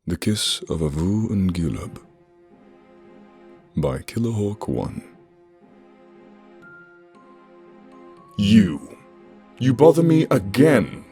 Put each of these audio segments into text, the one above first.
The Kiss of Avu N'geelub by Killerhawk 1. You bother me again.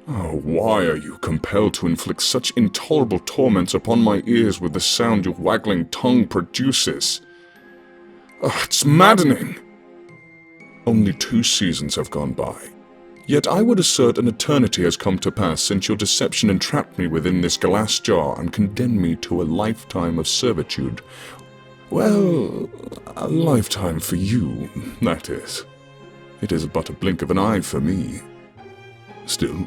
Oh, why are you compelled to inflict such intolerable torments upon my ears with the sound your waggling tongue produces? It's maddening. Only 2 seasons have gone by. Yet I would assert an eternity has come to pass since your deception entrapped me within this glass jar and condemned me to a lifetime of servitude. Well, a lifetime for you, that is. It is but a blink of an eye for me. Still,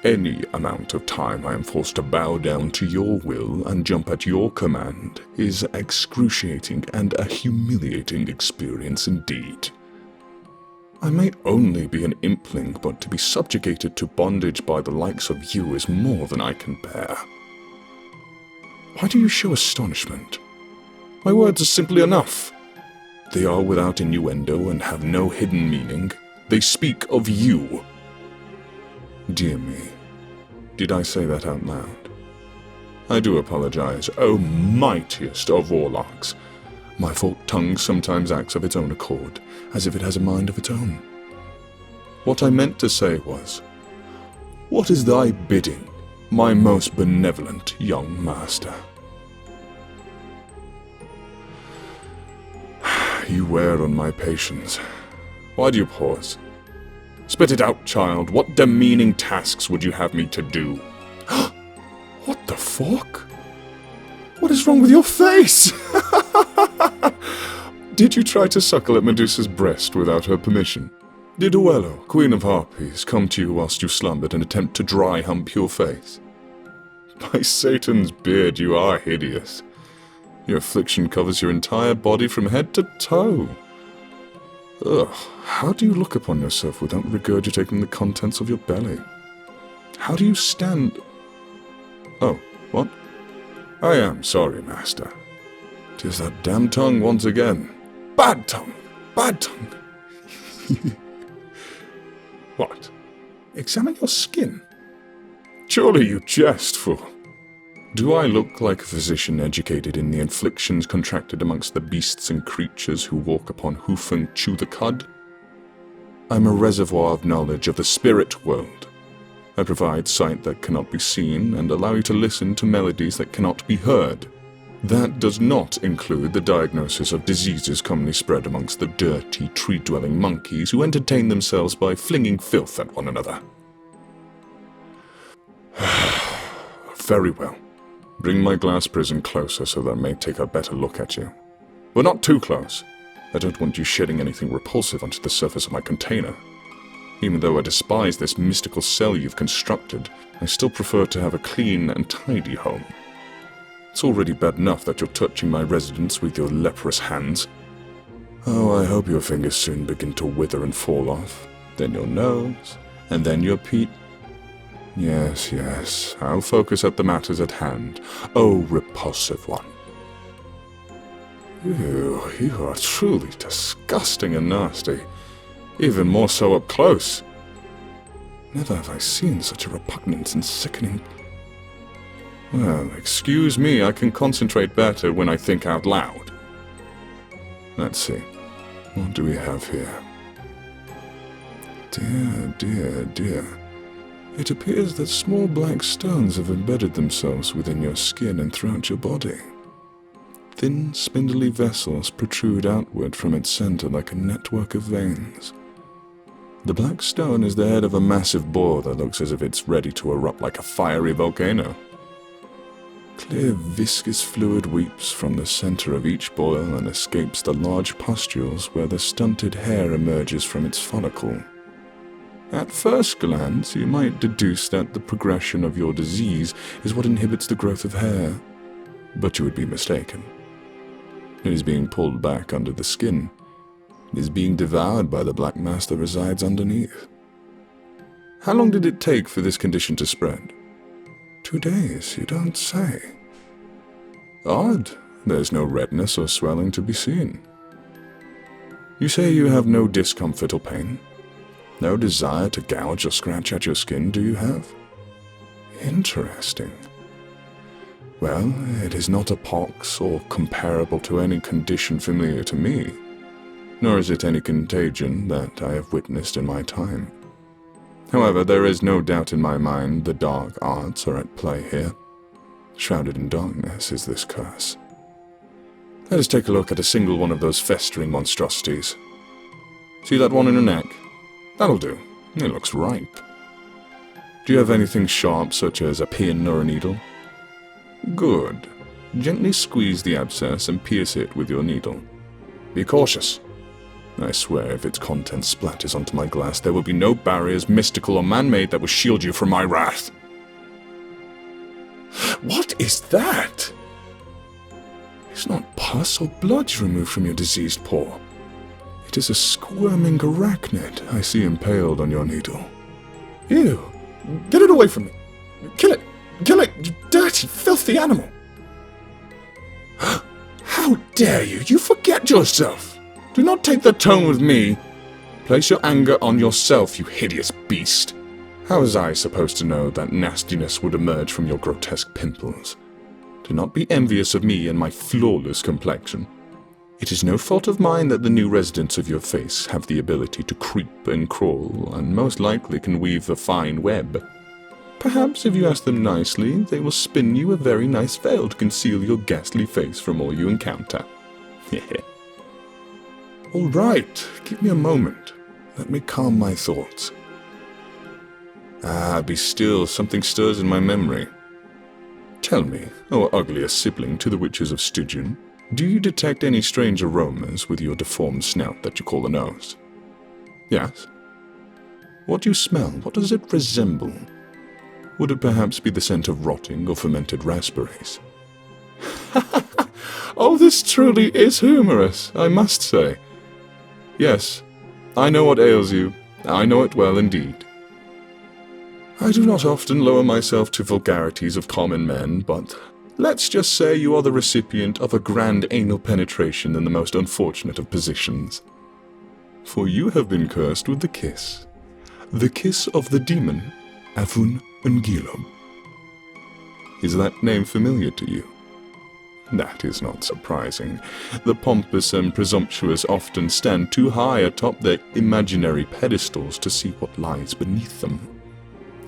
any amount of time I am forced to bow down to your will and jump at your command is excruciating and a humiliating experience indeed. I may only be an impling, but to be subjugated to bondage by the likes of you is more than I can bear. Why do you show astonishment? My words are simply enough. They are without innuendo and have no hidden meaning. They speak of you. Dear me, did I say that out loud? I do apologize, O mightiest of warlocks. My forked tongue sometimes acts of its own accord, as if it has a mind of its own. What I meant to say was, what is thy bidding, my most benevolent young master? You wear on my patience. Why do you pause? Spit it out, child. What demeaning tasks would you have me to do? What the fuck? What is wrong with your face? Did you try to suckle at Medusa's breast without her permission? Did Uello, Queen of Harpies, come to you whilst you slumbered and attempt to dry hump your face? By Satan's beard, you are hideous. Your affliction covers your entire body from head to toe. Ugh, how do you look upon yourself without regurgitating the contents of your belly? How do you stand... Oh, what? I am sorry, master. 'Tis that damn tongue once again. Bad tongue! Bad tongue! What? Examine your skin. Surely you jest, fool. Do I look like a physician educated in the inflictions contracted amongst the beasts and creatures who walk upon hoof and chew the cud? I'm a reservoir of knowledge of the spirit world. I provide sight that cannot be seen and allow you to listen to melodies that cannot be heard. That does not include the diagnosis of diseases commonly spread amongst the dirty, tree-dwelling monkeys who entertain themselves by flinging filth at one another. Very well. Bring my glass prison closer so that I may take a better look at you. But not too close. I don't want you shedding anything repulsive onto the surface of my container. Even though I despise this mystical cell you've constructed, I still prefer to have a clean and tidy home. It's already bad enough that you're touching my residence with your leprous hands. Oh, I hope your fingers soon begin to wither and fall off. Then your nose, and then your peat. Yes, I'll focus at the matters at hand. Oh, repulsive one. Ew, you are truly disgusting and nasty. Even more so up close. Never have I seen such a repugnant and sickening... Well, excuse me, I can concentrate better when I think out loud. Let's see. What do we have here? Dear. It appears that small black stones have embedded themselves within your skin and throughout your body. Thin, spindly vessels protrude outward from its center like a network of veins. The black stone is the head of a massive boar that looks as if it's ready to erupt like a fiery volcano. Clear, viscous fluid weeps from the center of each boil and escapes the large pustules where the stunted hair emerges from its follicle. At first glance, you might deduce that the progression of your disease is what inhibits the growth of hair, but you would be mistaken. It is being pulled back under the skin. It is being devoured by the black mass that resides underneath. How long did it take for this condition to spread? 2 days, you don't say. Odd, there's no redness or swelling to be seen. You say you have no discomfort or pain? No desire to gouge or scratch at your skin, do you have? Interesting. Well, it is not a pox or comparable to any condition familiar to me, nor is it any contagion that I have witnessed in my time. However, there is no doubt in my mind the dark arts are at play here. Shrouded in darkness is this curse. Let us take a look at a single one of those festering monstrosities. See that one in the neck? That'll do. It looks ripe. Do you have anything sharp, such as a pin or a needle? Good. Gently squeeze the abscess and pierce it with your needle. Be cautious. I swear if its contents splatters onto my glass, there will be no barriers, mystical or man-made, that will shield you from my wrath. What is that? It's not pus or blood you removed from your diseased paw. It is a squirming arachnid I see impaled on your needle. Ew! Get it away from me! Kill it! Kill it, you dirty, filthy animal! How dare you! You forget yourself! Do not take the tone with me! Place your anger on yourself, you hideous beast! How was I supposed to know that nastiness would emerge from your grotesque pimples? Do not be envious of me and my flawless complexion. It is no fault of mine that the new residents of your face have the ability to creep and crawl, and most likely can weave a fine web. Perhaps if you ask them nicely, they will spin you a very nice veil to conceal your ghastly face from all you encounter. All right, give me a moment. Let me calm my thoughts. Be still, something stirs in my memory. Tell me, O ugliest sibling to the witches of Stygian, do you detect any strange aromas with your deformed snout that you call a nose? Yes? What do you smell? What does it resemble? Would it perhaps be the scent of rotting or fermented raspberries? Oh, this truly is humorous, I must say. Yes, I know what ails you. I know it well indeed. I do not often lower myself to vulgarities of common men, but let's just say you are the recipient of a grand anal penetration in the most unfortunate of positions. For you have been cursed with the kiss of the demon, Avu N'geelub. Is that name familiar to you? That is not surprising. The pompous and presumptuous often stand too high atop their imaginary pedestals to see what lies beneath them.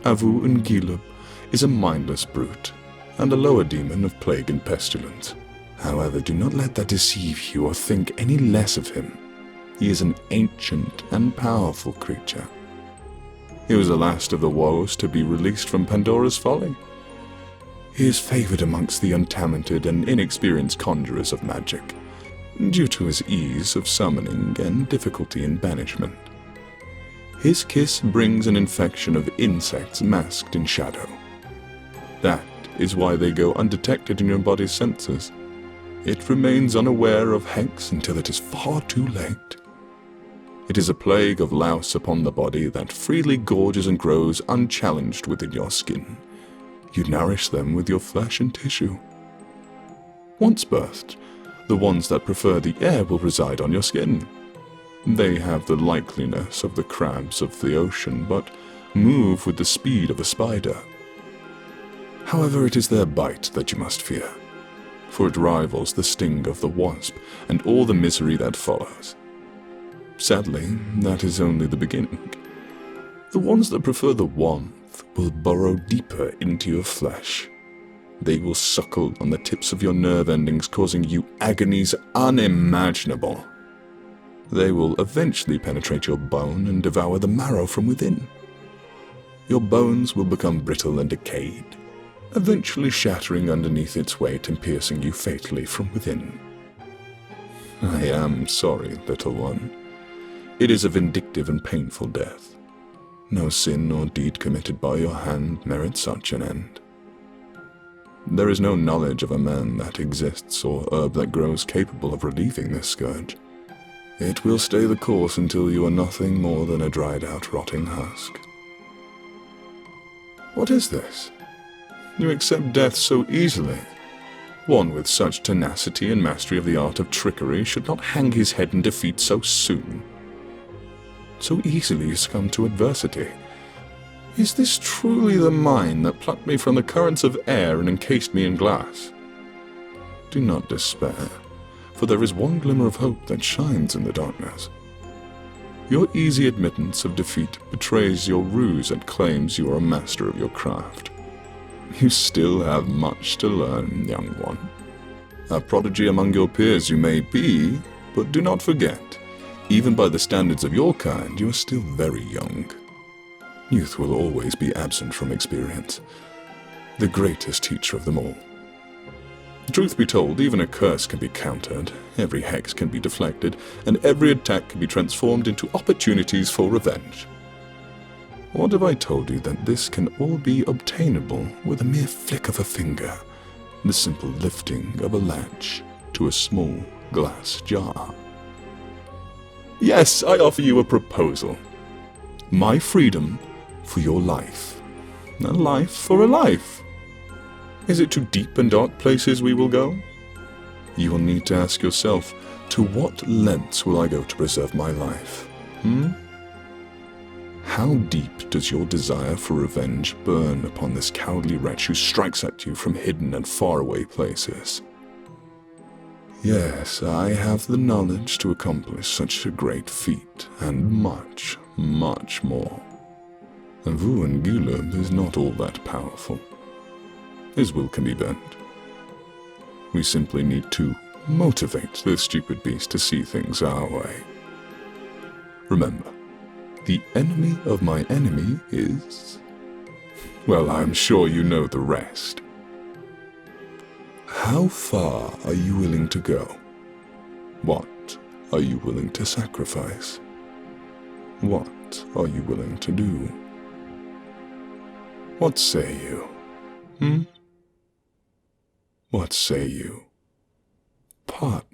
Avu N'geelub is a mindless brute, and a lower demon of plague and pestilence. However, do not let that deceive you or think any less of him. He is an ancient and powerful creature. He was the last of the woes to be released from Pandora's folly. He is favored amongst the untalented and inexperienced conjurers of magic, due to his ease of summoning and difficulty in banishment. His kiss brings an infection of insects masked in shadow. That is why they go undetected in your body's senses. It remains unaware of hex until it is far too late. It is a plague of louse upon the body that freely gorges and grows unchallenged within your skin. You nourish them with your flesh and tissue. Once birthed, the ones that prefer the air will reside on your skin. They have the likeliness of the crabs of the ocean, but move with the speed of a spider. However, it is their bite that you must fear, for it rivals the sting of the wasp and all the misery that follows. Sadly, that is only the beginning. The ones that prefer the warmth will burrow deeper into your flesh. They will suckle on the tips of your nerve endings, causing you agonies unimaginable. They will eventually penetrate your bone and devour the marrow from within. Your bones will become brittle and decayed, eventually shattering underneath its weight and piercing you fatally from within. I am sorry, little one. It is a vindictive and painful death. No sin or deed committed by your hand merits such an end. There is no knowledge of a man that exists or herb that grows capable of relieving this scourge. It will stay the course until you are nothing more than a dried-out, rotting husk. What is this? You accept death so easily. One with such tenacity and mastery of the art of trickery should not hang his head in defeat so soon. So easily you succumb to adversity. Is this truly the mind that plucked me from the currents of air and encased me in glass? Do not despair, for there is one glimmer of hope that shines in the darkness. Your easy admittance of defeat betrays your ruse and claims you are a master of your craft. You still have much to learn, young one. A prodigy among your peers you may be, but do not forget, even by the standards of your kind, you are still very young. Youth will always be absent from experience, the greatest teacher of them all. Truth be told, even a curse can be countered, every hex can be deflected, and every attack can be transformed into opportunities for revenge. What if I told you that this can all be obtainable with a mere flick of a finger, the simple lifting of a latch to a small glass jar? Yes, I offer you a proposal. My freedom for your life. A life for a life. Is it to deep and dark places we will go? You will need to ask yourself, to what lengths will I go to preserve my life? How deep does your desire for revenge burn upon this cowardly wretch who strikes at you from hidden and faraway places? Yes, I have the knowledge to accomplish such a great feat, and much, much more. Avu N'geelub is not all that powerful. His will can be bent. We simply need to motivate this stupid beast to see things our way. Remember, the enemy of my enemy is... well, I'm sure you know the rest. How far are you willing to go? What are you willing to sacrifice? What are you willing to do? What say you? What say you? Part